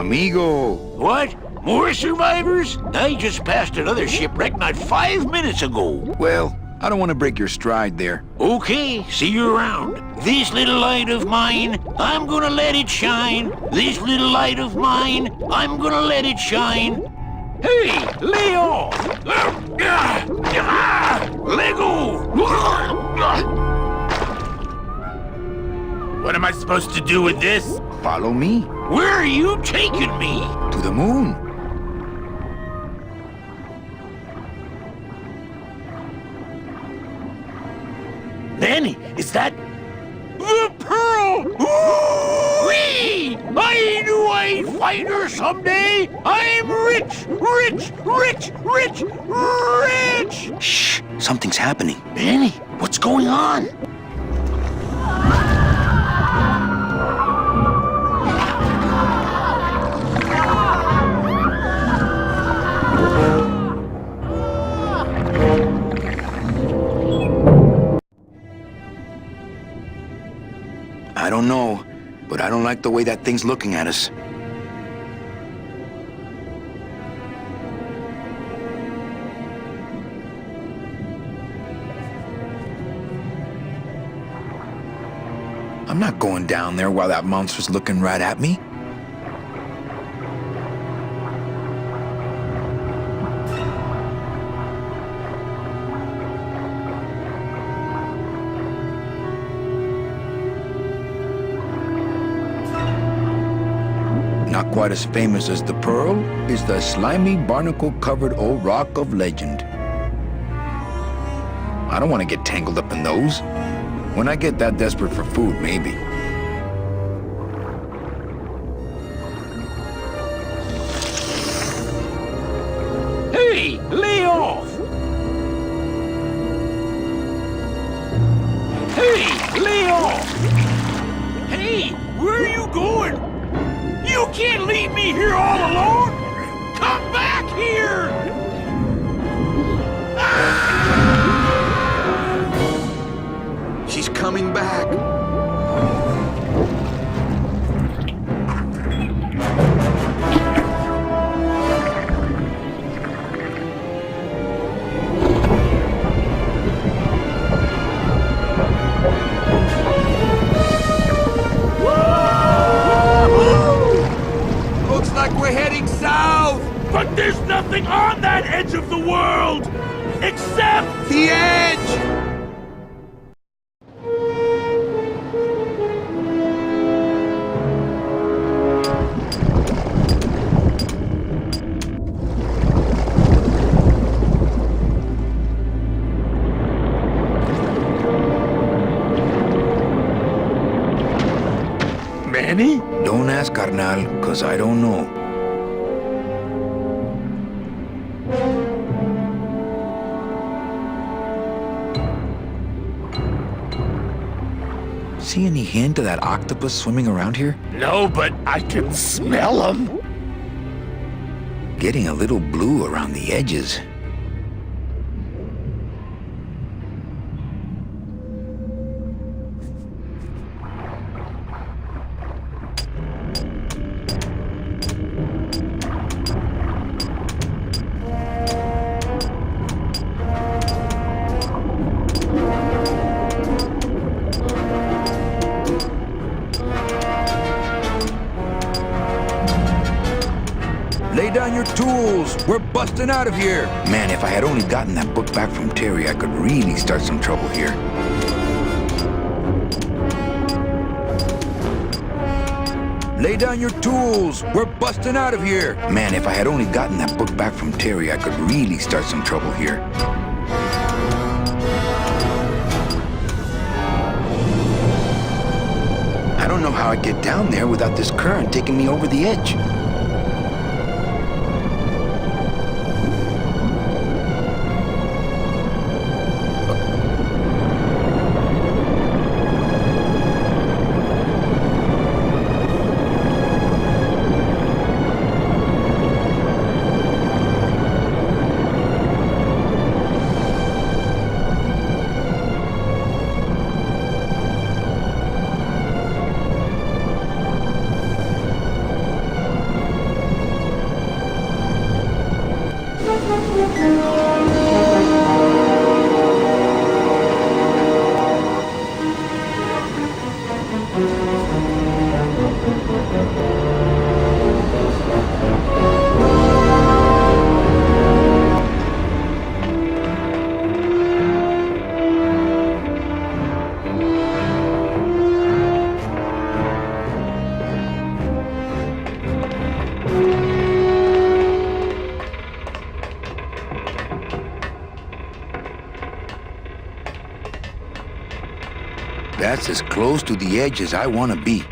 Amigo. What? More survivors? I just passed another shipwreck not 5 minutes ago. Well, I don't want to break your stride there. Okay, see you around. This little light of mine, I'm gonna let it shine. This little light of mine, I'm gonna let it shine. Hey, lay off! Let go! What am I supposed to do with this? Follow me. Where are you taking me? To the moon. Manny, is that... the pearl? Whee! I knew I'd find her someday! I'm rich! Rich! Rich! Rich! Rich! Shh! Something's happening. Manny, what's going on? I don't know, but I don't like the way that thing's looking at us. I'm not going down there while that monster's looking right at me. Not quite as famous as the Pearl is the slimy, barnacle-covered old rock of legend. I don't want to get tangled up in those. When I get that desperate for food, maybe. Hey, lay off! Hey, lay off! Hey, where are you going? You can't leave me here all alone! Come back here! She's coming back. Looks like we're heading south! But there's nothing on that edge of the world! Except... The edge! Manny? Don't ask, carnal, cause I don't know. See any hint of that octopus swimming around here? No, but I can smell him. Getting a little blue around the edges. Lay down your tools. We're busting out of here. Man, if I had only gotten that book back from Terry, I could really start some trouble here. Lay down your tools. We're busting out of here. Man, if I had only gotten that book back from Terry, I could really start some trouble here. I don't know how I'd get down there without this current taking me over the edge. That's as close to the edge as I want to be.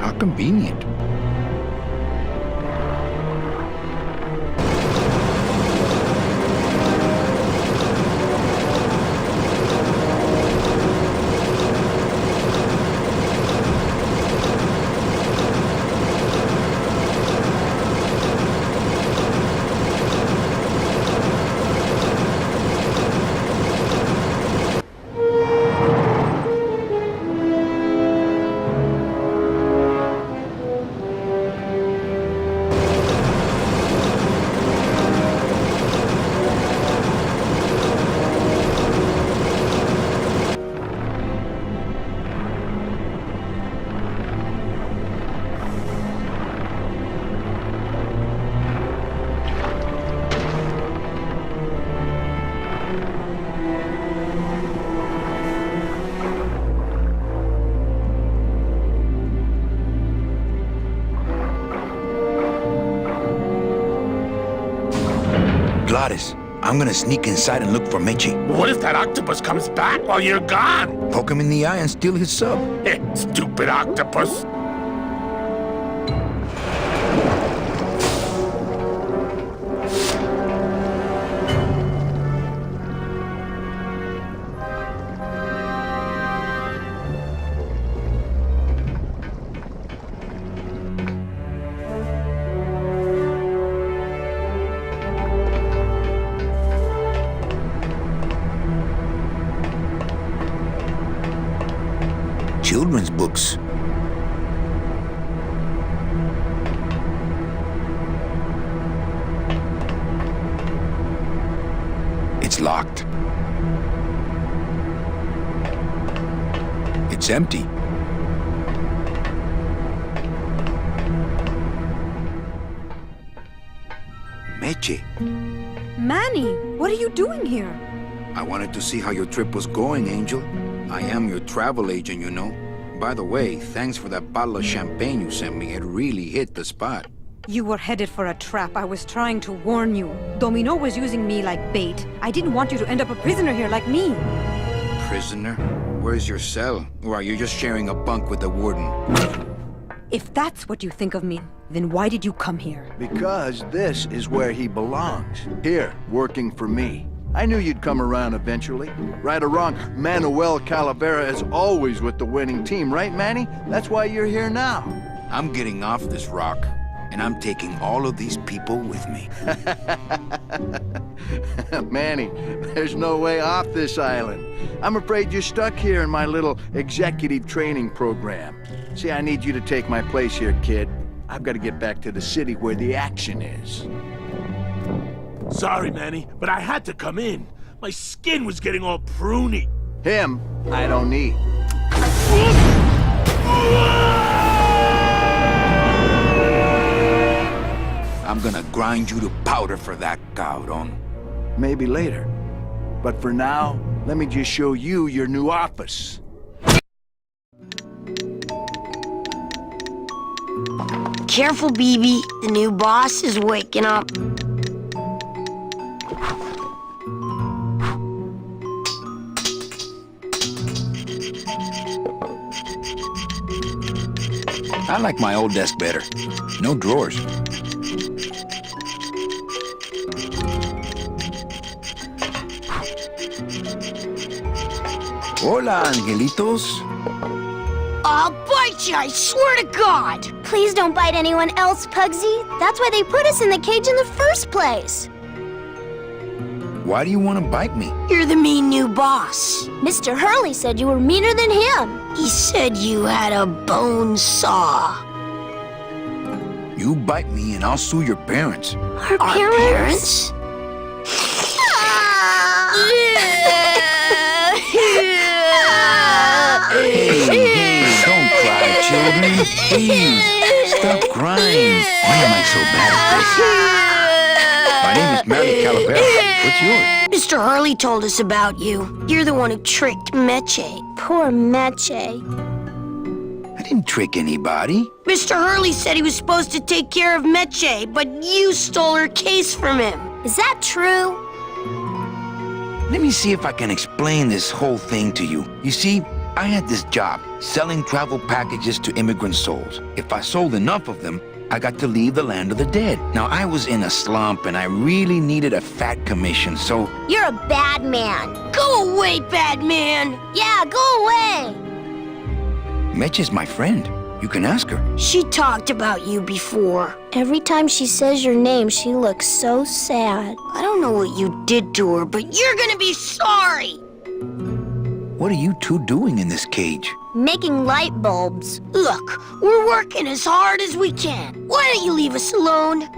How convenient. Gladys, I'm gonna sneak inside and look for Meche. What if that octopus comes back while you're gone? Poke him in the eye and steal his sub. Stupid octopus. Children's books. It's locked. It's empty. Meche, Manny, what are you doing here? I wanted to see how your trip was going, Angel. I am your travel agent, you know. By the way, thanks for that bottle of champagne you sent me. It really hit the spot. You were headed for a trap. I was trying to warn you. Domino was using me like bait. I didn't want you to end up a prisoner here like me. Prisoner? Where's your cell? Or are you just sharing a bunk with the warden? If that's what you think of me, then why did you come here? Because this is where he belongs. Here, working for me. I knew you'd come around eventually. Right or wrong, Manuel Calavera is always with the winning team, right, Manny? That's why you're here now. I'm getting off this rock, and I'm taking all of these people with me. Manny, there's no way off this island. I'm afraid you're stuck here in my little executive training program. See, I need you to take my place here, kid. I've got to get back to the city where the action is. Sorry, Manny, but I had to come in. My skin was getting all pruny. Him, I don't need. I'm gonna grind you to powder for that, cabron. Maybe later. But for now, let me just show you your new office. Careful, BB. The new boss is waking up. I like my old desk better. No drawers. Hola, angelitos. I'll bite you, I swear to God! Please don't bite anyone else, Pugsy. That's why they put us in the cage in the first place. Why do you want to bite me? You're the mean new boss. Mr. Hurley said you were meaner than him. He said you had a bone saw. You bite me and I'll sue your parents. Our parents? Hey, don't cry, children. Please, stop crying. Why am I so bad at this? My name is Mary Calavera. What's yours? Mr. Hurley told us about you. You're the one who tricked Meche. Poor Meche. I didn't trick anybody. Mr. Hurley said he was supposed to take care of Meche, but you stole her case from him. Is that true? Let me see if I can explain this whole thing to you. You see, I had this job, selling travel packages to immigrant souls. If I sold enough of them, I got to leave the land of the dead. Now, I was in a slump and I really needed a fat commission, so... You're a bad man. Go away, bad man. Yeah, go away. Mitch is my friend. You can ask her. She talked about you before. Every time she says your name, she looks so sad. I don't know what you did to her, but you're gonna be sorry. What are you two doing in this cage? Making light bulbs. Look, we're working as hard as we can. Why don't you leave us alone?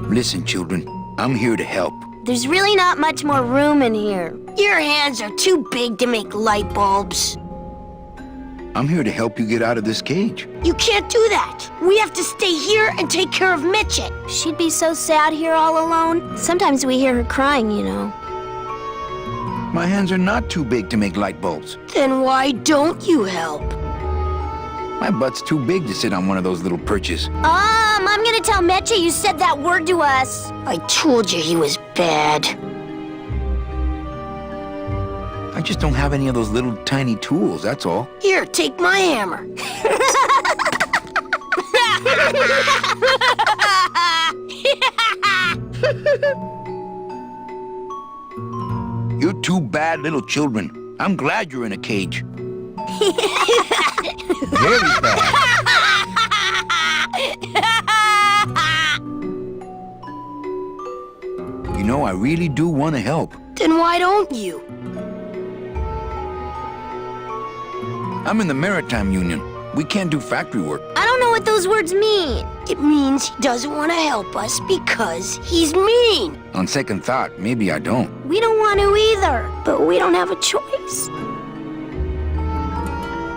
Listen, children, I'm here to help. There's really not much more room in here. Your hands are too big to make light bulbs. I'm here to help you get out of this cage. You can't do that. We have to stay here and take care of Mitchett. She'd be so sad here all alone. Sometimes we hear her crying, you know. My hands are not too big to make light bulbs. Then why don't you help? My butt's too big to sit on one of those little perches. I'm gonna tell Meche you said that word to us. I told you he was bad. I just don't have any of those little tiny tools, that's all. Here, take my hammer. You're two bad little children. I'm glad you're in a cage. Very bad. You know, I really do want to help. Then why don't you? I'm in the Maritime Union. We can't do factory work. I don't know what those words mean. It means he doesn't want to help us because he's mean. On second thought, maybe I don't. We don't want to either, but we don't have a choice.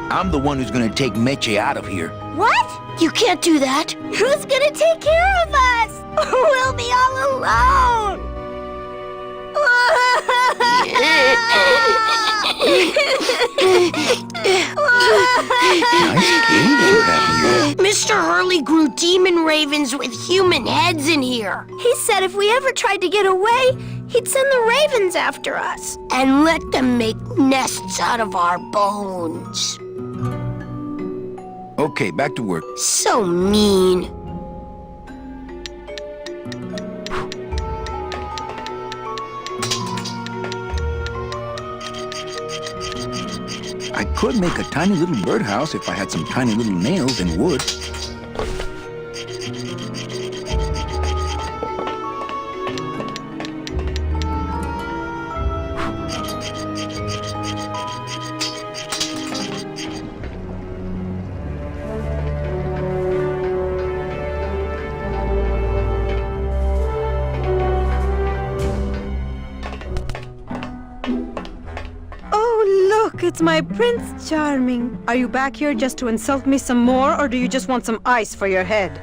I'm the one who's gonna take Meche out of here. What? You can't do that. Who's gonna take care of us? We'll be all alone. Nice cage you have here. Mr. Hurley grew demon ravens with human heads in here. He said if we ever tried to get away, he'd send the ravens after us. And let them make nests out of our bones. Okay, back to work. So mean. I could make a tiny little birdhouse if I had some tiny little nails and wood. It's my Prince Charming. Are you back here just to insult me some more, or do you just want some ice for your head?